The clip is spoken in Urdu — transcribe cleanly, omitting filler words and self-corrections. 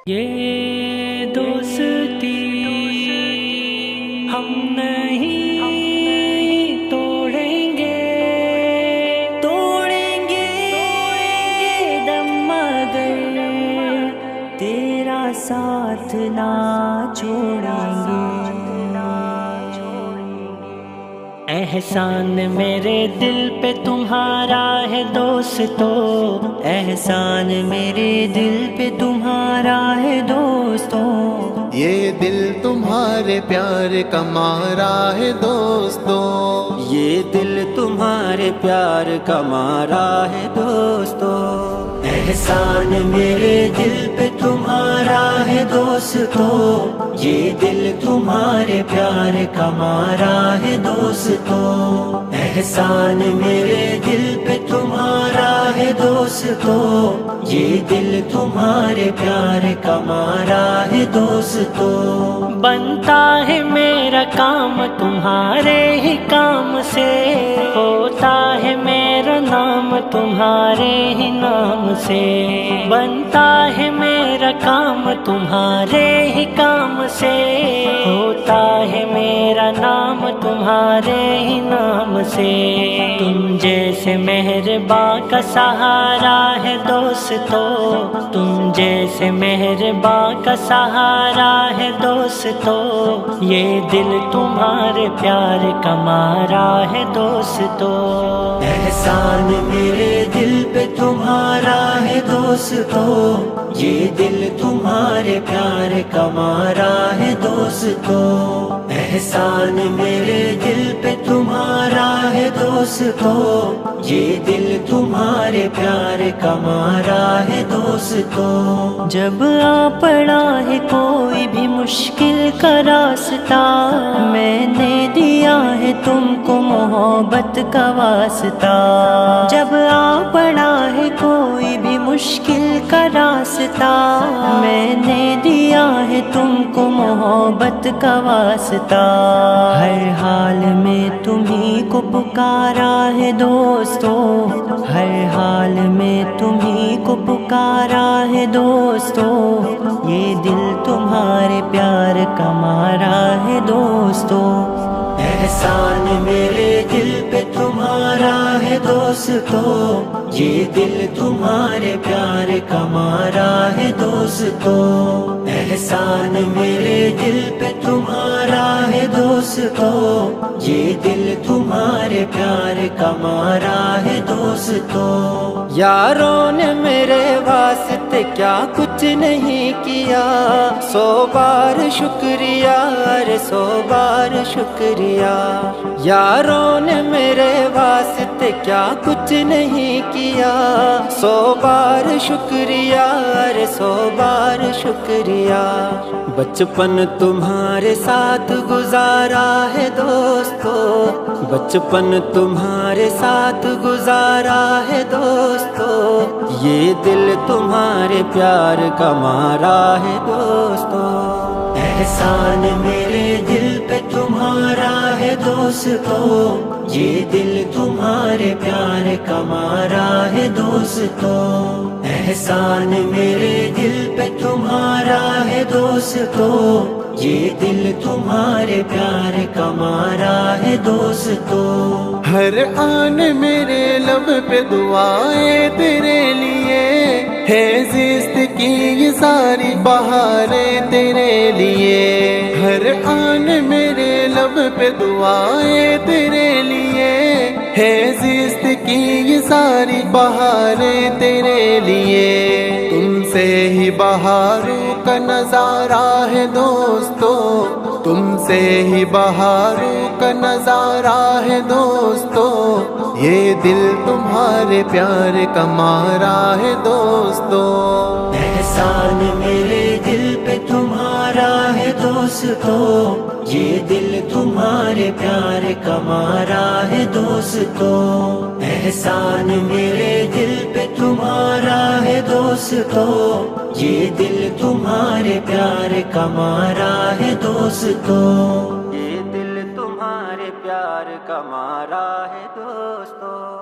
یہ دوستی ہم نہیں توڑیں گے دم مگر تیرا ساتھ نہ چھوڑیں گے۔ احسان میرے دل پہ تمہارا ہے دوستو، احسان میرے دل پہ تمہارا ہے دوستو، یہ دل تمہارے پیار کا مارا ہے دوستو، یہ دل تمہارے پیار کا مارا ہے دوستو۔ احسان میرے دل پہ تمہارا ہے دوستو، یہ دل تمہارے پیار کا مارا ہے دوستو۔ احسان میرے دل پہ تمہارا ہے دوستو، یہ دل تمہارے پیار کا مارا ہے دوستو۔ بنتا ہے میرا کام تمہارے ہی کام سے، ہوتا ہے میرا نام تمہارے ہی نام سے، بنتا ہے میرا کام تمہارے ہی کام سے، ہوتا ہے میرا نام تمہارے ہی نام سے۔ تم جیسے مہرباں کا سہارا ہے دوستو، تم جیسے مہرباں کا سہارا ہے دوستو، یہ دل تمہارے پیار کا مارا ہے دوستو۔ احسان میرے دل پہ تمہارا ہے دوستو، یہ دل تمہارے پیار کا مارا ہے دوستو۔ احسان میرے دل پہ تمہارا ہے دوستو، یہ دل تمہارے پیار کا مارا ہے دوستو۔ جب آ پڑا ہے کوئی بھی مشکل کا راستہ، میں نے دیا ہے تم کو محبت کا واسطہ، جب آ پڑا ہے کوئی بھی مشکل کا راستہ، میں نے دیا ہے تم کو محبت کا واسطہ، ہر حال میں تمہیں کو پکارا ہے دوستو، ہر حال میں تمہیں کو پکارا ہے دوستو، یہ دل تمہارے پیار کا مارا ہے دوستو۔ احسان میرے دل پہ تمہارا ہے دوستو، یہ دل تمہارے پیار کا مارا ہے دوستو۔ احسان میرے دل پہ تمہارا ہے دوستو، یہ دل تمہارے پیار کا مارا ہے دوستو۔ یاروں نے میرے واسطے کیا کچھ نہیں کیا، 100 بار شکریہ ارے 100 بار شکریہ، یاروں نے میرے واسطے کیا کچھ نہیں کیا، 100 بار شکریہ ارے 100 بار شکریہ۔ بچپن تمہارے ساتھ گزارا ہے دوستو، بچپن تمہارے ساتھ گزارا ہے دوستو، یہ دل تمہارے پیار کا مارا ہے دوستو۔ احسان میرے دل پہ تمہارا ہے دوستو، یہ دل تمہارے پیار کا مارا ہے دوستو۔ احسان میرے دل پہ تمہارا ہے دوستو، یہ دل تمہارے پیار کا مارا ہے دوستو۔ ہر آن میرے لب پہ دعائیں تیرے لیے، ہے زیست کی یہ ساری بہاریں تیرے لیے، ہر آن میرے لب پہ دعائیں تیرے لیے، ہے زیست کی یہ ساری بہاریں تیرے لیے، تم سے ہی بہاروں کا نظارہ ہے دوستو، تم سے ہی بہاروں کا نظارہ ہے دوستو، یہ دل تمہارے پیار کا مارا ہے دوستو۔ احسان میرے دل پہ تمہارا ہے دوستو، یہ دل تمہارے پیار کا مارا ہے دوستو۔ احسان میرے دل پہ تمہارا ہے دوستو، یہ دل تمہارے پیار کا مارا ہے دوستو، یہ دل تمہارے پیار کا مارا ہے دوستو۔